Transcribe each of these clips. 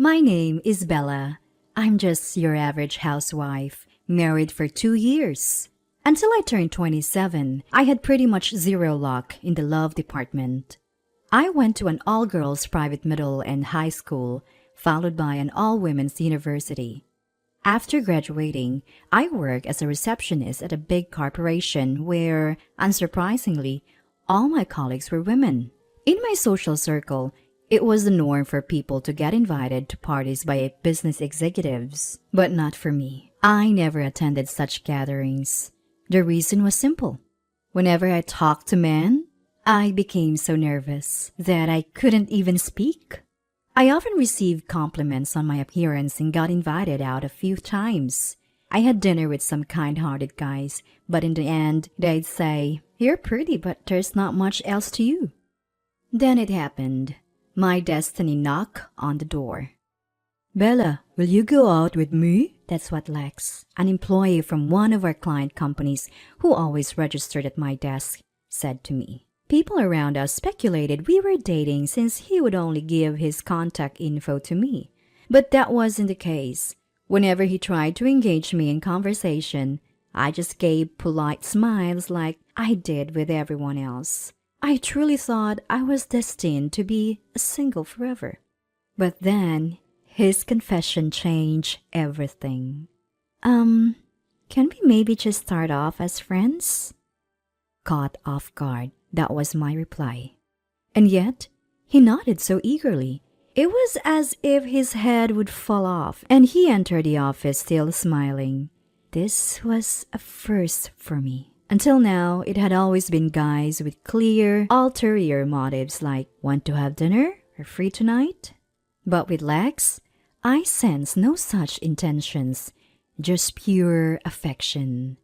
My name is Bella. I'm just your average housewife, married for 2 years. Until I turned 27, I had pretty much zero luck in the love department. I went to an all-girls private middle and high school, followed by an all-women's university. After graduating, I worked as a receptionist at a big corporation where, unsurprisingly, all my colleagues were women. In my social circle, it was the norm for people to get invited to parties by business executives, but not for me. I never attended such gatherings. The reason was simple. Whenever I talked to men, I became so nervous that I couldn't even speak. I often received compliments on my appearance and got invited out a few times. I had dinner with some kind-hearted guys, but in the end, they'd say, "You're pretty, but there's not much else to you." Then it happened. My destiny knocked on the door. "Bella, will you go out with me?" That's what Lex, an employee from one of our client companies who always registered at my desk, said to me. People around us speculated we were dating since he would only give his contact info to me. But that wasn't the case. Whenever he tried to engage me in conversation, I just gave polite smiles like I did with everyone else. I truly thought I was destined to be single forever. But then, his confession changed everything. Can we maybe just start off as friends?" Caught off guard, that was my reply. And yet, he nodded so eagerly. It was as if his head would fall off, and he entered the office still smiling. This was a first for me. Until now, it had always been guys with clear, ulterior motives like, "Want to have dinner? Or free tonight?" But with Lex, I sensed no such intentions, just pure affection.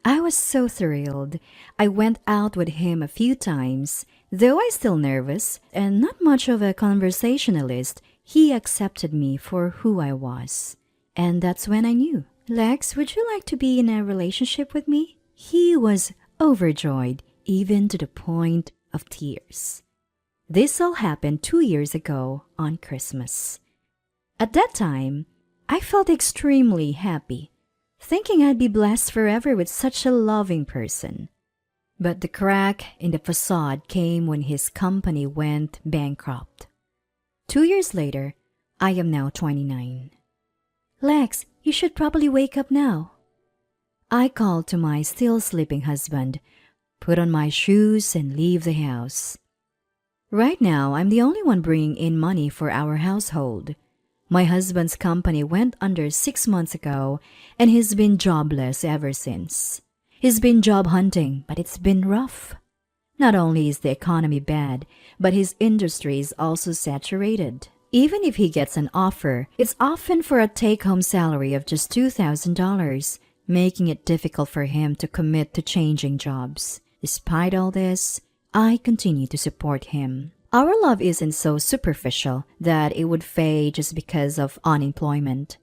I was so thrilled. I went out with him a few times. Though I still nervous and not much of a conversationalist, he accepted me for who I was. And that's when I knew. "Lex, would you like to be in a relationship with me?" He was overjoyed, even to the point of tears. This all happened 2 years ago on Christmas. At that time, I felt extremely happy, thinking I'd be blessed forever with such a loving person. But the crack in the facade came when his company went bankrupt. 2 years later, I am now 29. "Lex, you should probably wake up now." I called to my still sleeping husband, put on my shoes, and leave the house. Right now, I'm the only one bringing in money for our household. My husband's company went under 6 months ago, and he's been jobless ever since. He's been job hunting, but it's been rough. Not only is the economy bad, but his industry is also saturated. Even if he gets an offer, it's often for a take-home salary of just $2,000, making it difficult for him to commit to changing jobs. Despite all this, I continue to support him. Our love isn't so superficial that it would fade just because of unemployment.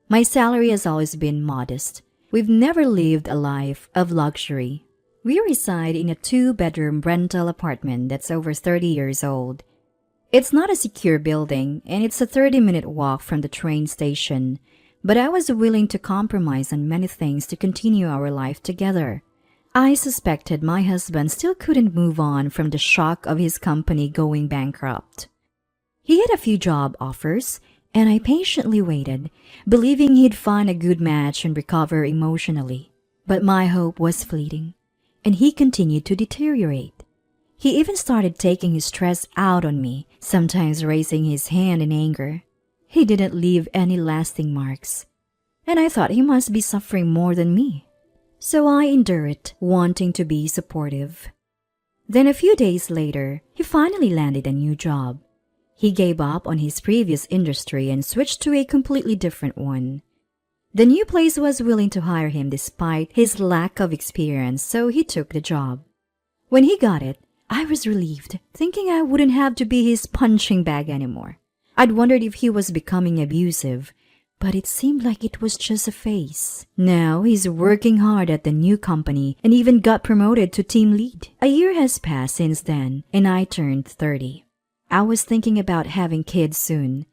My salary has always been modest. We've never lived a life of luxury. We reside in a 2-bedroom rental apartment that's over 30 years old. It's not a secure building, and it's a 30-minute walk from the train station, but I was willing to compromise on many things to continue our life together. I suspected my husband still couldn't move on from the shock of his company going bankrupt. He had a few job offers, and I patiently waited, believing he'd find a good match and recover emotionally. But my hope was fleeting, and he continued to deteriorate. He even started taking his stress out on me, sometimes raising his hand in anger. He didn't leave any lasting marks, and I thought he must be suffering more than me. So I endured it, wanting to be supportive. Then a few days later, he finally landed a new job. He gave up on his previous industry and switched to a completely different one. The new place was willing to hire him despite his lack of experience, so he took the job. When he got it, I was relieved, thinking I wouldn't have to be his punching bag anymore. I'd wondered if he was becoming abusive, but it seemed like it was just a phase. Now he's working hard at the new company and even got promoted to team lead. A year has passed since then, and I turned 30. I was thinking about having kids soon.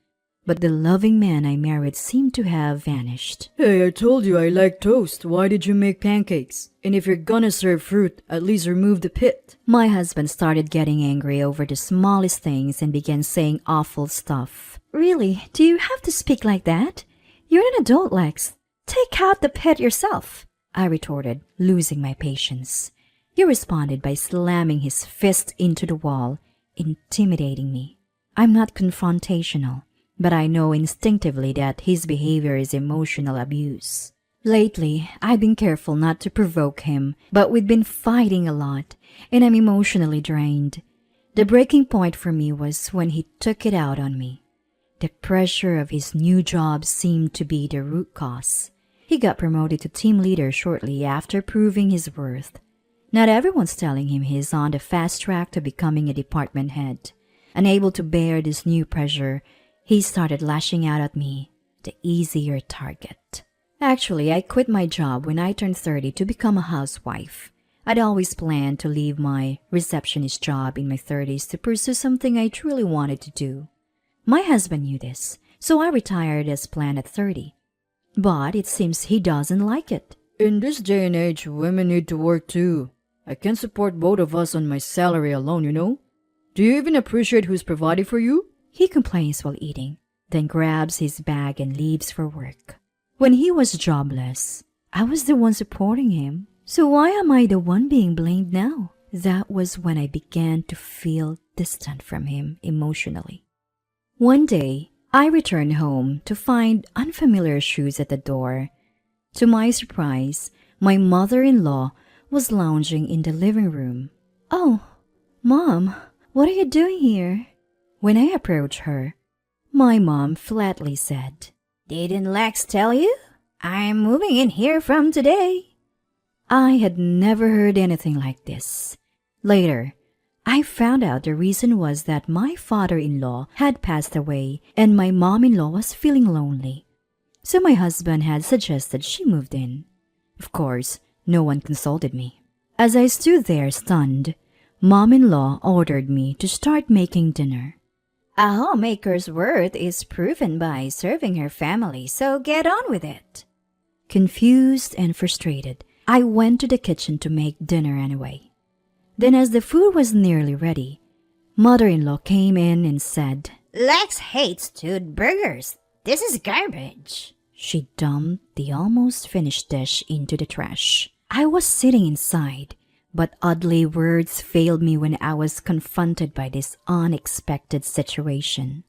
but the loving man I married seemed to have vanished. Hey, I told you I like toast. Why did you make pancakes? And if you're gonna serve fruit, at least remove the pit. My husband started getting angry over the smallest things and began saying awful stuff. Really, do you have to speak like that? You're an adult, Lex. Take out the pit yourself, I retorted, losing my patience. He responded by slamming his fist into the wall, intimidating me. I'm not confrontational, but I know instinctively that his behavior is emotional abuse. Lately, I've been careful not to provoke him, but we've been fighting a lot, and I'm emotionally drained. The breaking point for me was when he took it out on me. The pressure of his new job seemed to be the root cause. He got promoted to team leader shortly after proving his worth. Not everyone's telling him he's on the fast track to becoming a department head. Unable to bear this new pressure, he started lashing out at me, the easier target. Actually, I quit my job when I turned 30 to become a housewife. I'd always planned to leave my receptionist job in my 30s to pursue something I truly wanted to do. My husband knew this, so I retired as planned at 30. But it seems he doesn't like it. In this day and age, women need to work too. I can't support both of us on my salary alone, you know? Do you even appreciate who's providing for you? He complains while eating, then grabs his bag and leaves for work. When he was jobless, I was the one supporting him. So why am I the one being blamed now? That was when I began to feel distant from him emotionally. One day, I returned home to find unfamiliar shoes at the door. To my surprise, my mother-in-law was lounging in the living room. "Oh, Mom, what are you doing here?" When I approached her, my mom flatly said, "Didn't Lex tell you? I'm moving in here from today." I had never heard anything like this. Later, I found out the reason was that my father-in-law had passed away and my mom-in-law was feeling lonely. So my husband had suggested she moved in. Of course, no one consulted me. As I stood there stunned, Mom-in-law ordered me to start making dinner. "A homemaker's worth is proven by serving her family, so get on with it." Confused and frustrated, I went to the kitchen to make dinner anyway. Then as the food was nearly ready, mother-in-law came in and said, "Lex hates stewed burgers. This is garbage." She dumped the almost finished dish into the trash. I was sitting inside, but oddly words failed me when I was confronted by this unexpected situation.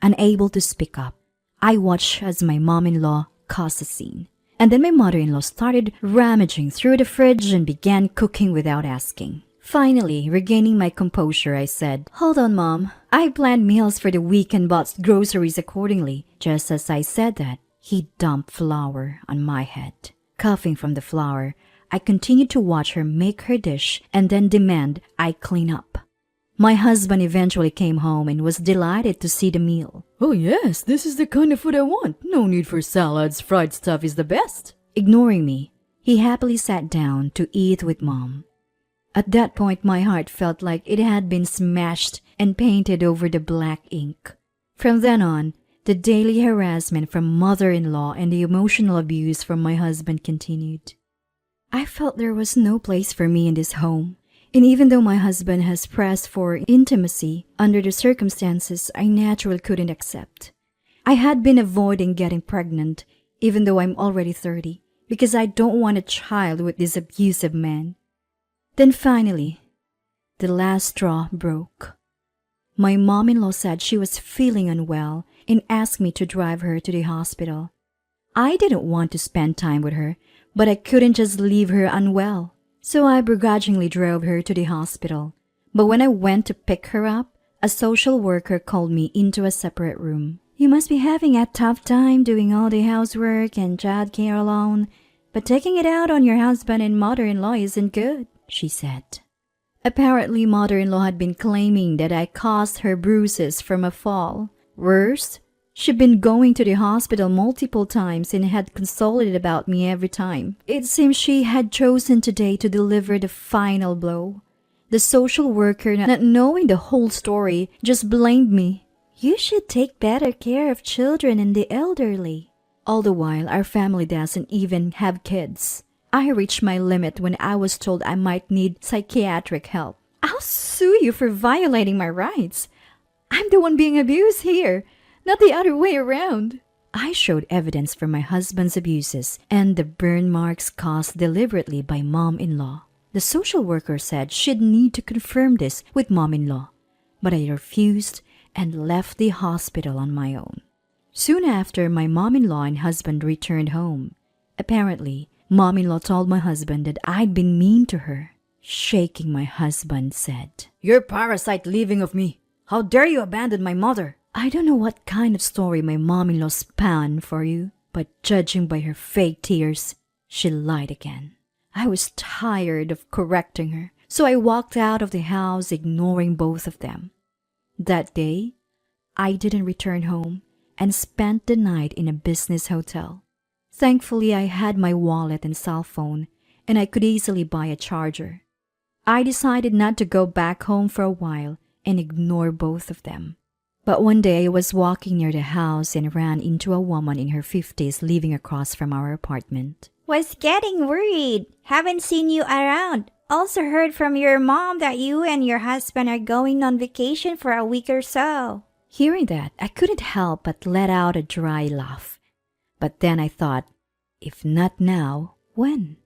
Unable to speak up, I watched as my mom-in-law caused a scene. And then my mother-in-law started rummaging through the fridge and began cooking without asking. Finally, regaining my composure, I said, "Hold on, Mom. I planned meals for the week and bought groceries accordingly." Just as I said that, he dumped flour on my head. Coughing from the flour, I continued to watch her make her dish and then demand I clean up. My husband eventually came home and was delighted to see the meal. "Oh yes, this is the kind of food I want. No need for salads. Fried stuff is the best." Ignoring me, he happily sat down to eat with Mom. At that point, my heart felt like it had been smashed and painted over the black ink. From then on, the daily harassment from mother-in-law and the emotional abuse from my husband continued. I felt there was no place for me in this home. And even though my husband has pressed for intimacy, under the circumstances, I naturally couldn't accept. I had been avoiding getting pregnant, even though I'm already 30, because I don't want a child with this abusive man. Then finally, the last straw broke. My mom-in-law said she was feeling unwell and asked me to drive her to the hospital. I didn't want to spend time with her, but I couldn't just leave her unwell. So I begrudgingly drove her to the hospital. But when I went to pick her up, a social worker called me into a separate room. "You must be having a tough time doing all the housework and childcare alone, but taking it out on your husband and mother-in-law isn't good," she said. Apparently, mother-in-law had been claiming that I caused her bruises from a fall. Worse, she'd been going to the hospital multiple times and had consulted about me every time. It seems she had chosen today to deliver the final blow. The social worker, not knowing the whole story, just blamed me. You should take better care of children and the elderly. All the while, our family doesn't even have kids. I reached my limit when I was told I might need psychiatric help. I'll sue you for violating my rights. I'm the one being abused here, not the other way around. I showed evidence for my husband's abuses and the burn marks caused deliberately by mom-in-law. The social worker said she'd need to confirm this with mom-in-law, but I refused and left the hospital on my own. Soon after, my mom-in-law and husband returned home. Apparently, mom-in-law told my husband that I'd been mean to her. Shaking my husband said, You're parasite leaving of me. How dare you abandon my mother? I don't know what kind of story my mom-in-law spun for you, but judging by her fake tears, she lied again. I was tired of correcting her, so I walked out of the house ignoring both of them. That day, I didn't return home and spent the night in a business hotel. Thankfully, I had my wallet and cell phone, and I could easily buy a charger. I decided not to go back home for a while and ignore both of them. But one day I was walking near the house and ran into a woman in her 50s living across from our apartment. Was getting worried. Haven't seen you around. Also heard from your mom that you and your husband are going on vacation for a week or so. Hearing that, I couldn't help but let out a dry laugh. But then I thought, if not now, when?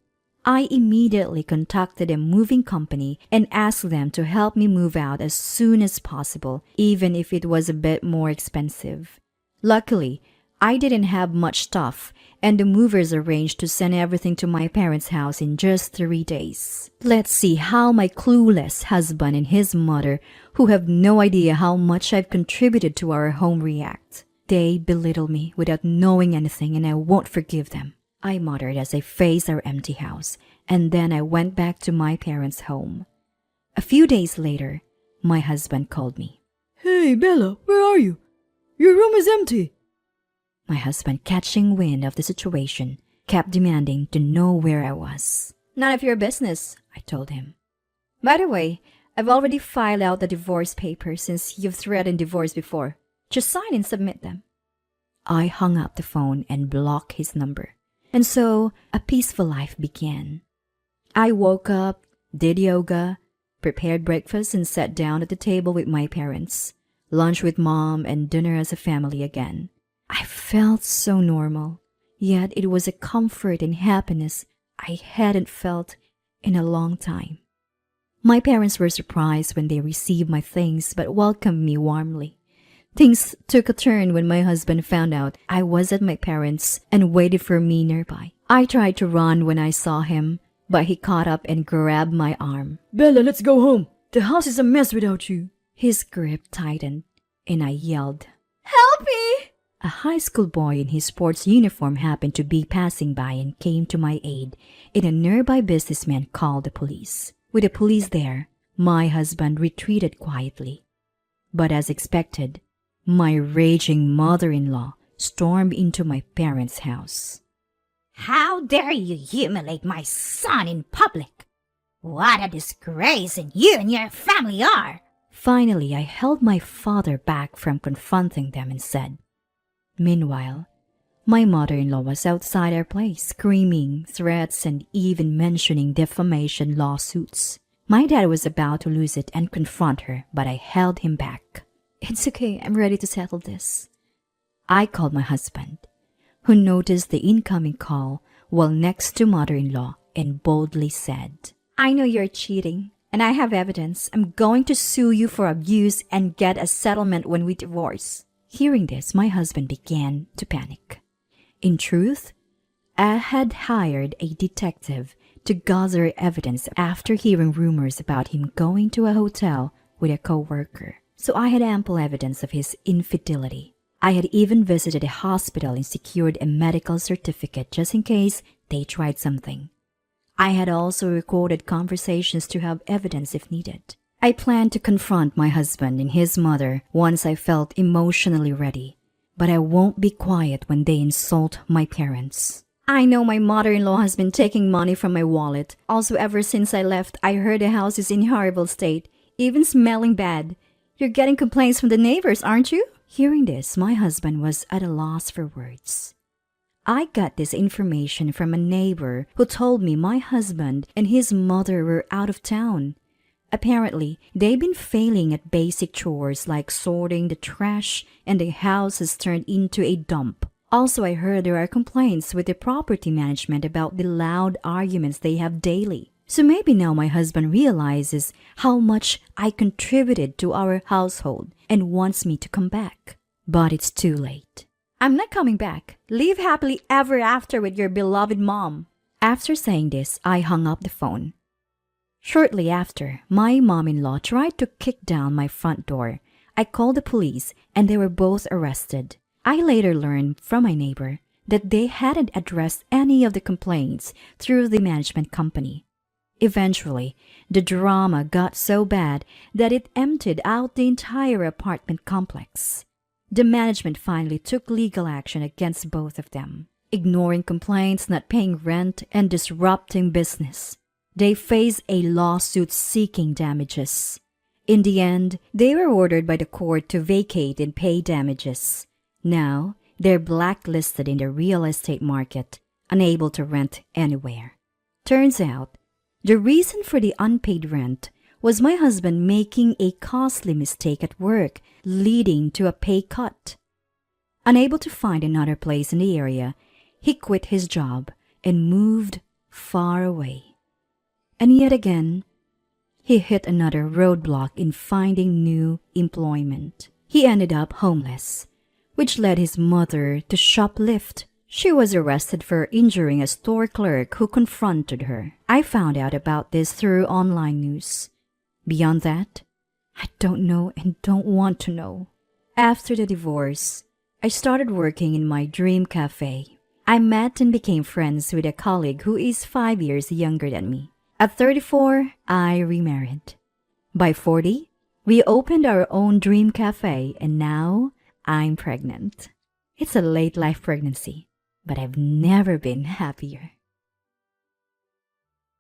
I immediately contacted a moving company and asked them to help me move out as soon as possible, even if it was a bit more expensive. Luckily, I didn't have much stuff, and the movers arranged to send everything to my parents' house in just 3 days. Let's see how my clueless husband and his mother, who have no idea how much I've contributed to our home, react. They belittle me without knowing anything, and I won't forgive them, I muttered as I faced our empty house, and then I went back to my parents' home. A few days later, my husband called me. Hey, Bella, where are you? Your room is empty. My husband, catching wind of the situation, kept demanding to know where I was. None of your business, I told him. By the way, I've already filed out the divorce papers since you've threatened divorce before. Just sign and submit them. I hung up the phone and blocked his number. And so, a peaceful life began. I woke up, did yoga, prepared breakfast, and sat down at the table with my parents. Lunch with mom and dinner as a family again. I felt so normal, yet it was a comfort and happiness I hadn't felt in a long time. My parents were surprised when they received my things but welcomed me warmly. Things took a turn when my husband found out I was at my parents' and waited for me nearby. I tried to run when I saw him, but he caught up and grabbed my arm. Bella, let's go home. The house is a mess without you. His grip tightened, and I yelled, Help me! A high school boy in his sports uniform happened to be passing by and came to my aid, and a nearby businessman called the police. With the police there, my husband retreated quietly. But as expected, my raging mother-in-law stormed into my parents' house. How dare you humiliate my son in public? What a disgrace you and your family are! Finally, I held my father back from confronting them and said. Meanwhile, my mother-in-law was outside our place, screaming threats and even mentioning defamation lawsuits. My dad was about to lose it and confront her, but I held him back. It's okay, I'm ready to settle this. I called my husband, who noticed the incoming call while next to mother-in-law and boldly said, I know you're cheating, and I have evidence. I'm going to sue you for abuse and get a settlement when we divorce. Hearing this, my husband began to panic. In truth, I had hired a detective to gather evidence after hearing rumors about him going to a hotel with a co-worker. So I had ample evidence of his infidelity. I had even visited a hospital and secured a medical certificate just in case they tried something. I had also recorded conversations to have evidence if needed. I planned to confront my husband and his mother once I felt emotionally ready, but I won't be quiet when they insult my parents. I know my mother-in-law has been taking money from my wallet. Also, ever since I left, I heard the house is in horrible state, even smelling bad. You're getting complaints from the neighbors, aren't you? Hearing this, my husband was at a loss for words. I got this information from a neighbor who told me my husband and his mother were out of town. Apparently, they've been failing at basic chores like sorting the trash, and the house has turned into a dump. Also, I heard there are complaints with the property management about the loud arguments they have daily. So maybe now my husband realizes how much I contributed to our household and wants me to come back. But it's too late. I'm not coming back. Live happily ever after with your beloved mom. After saying this, I hung up the phone. Shortly after, my mom-in-law tried to kick down my front door. I called the police and they were both arrested. I later learned from my neighbor that they hadn't addressed any of the complaints through the management company. Eventually, the drama got so bad that it emptied out the entire apartment complex. The management finally took legal action against both of them, ignoring complaints, not paying rent, and disrupting business. They faced a lawsuit seeking damages. In the end, they were ordered by the court to vacate and pay damages. Now, they're blacklisted in the real estate market, unable to rent anywhere. Turns out, the reason for the unpaid rent was my husband making a costly mistake at work, leading to a pay cut. Unable to find another place in the area, he quit his job and moved far away. And yet again, he hit another roadblock in finding new employment. He ended up homeless, which led his mother to shoplift. She was arrested for injuring a store clerk who confronted her. I found out about this through online news. Beyond that, I don't know and don't want to know. After the divorce, I started working in my dream cafe. I met and became friends with a colleague who is 5 years younger than me. At 34, I remarried. By 40, we opened our own dream cafe, and now I'm pregnant. It's a late life pregnancy, but I've never been happier.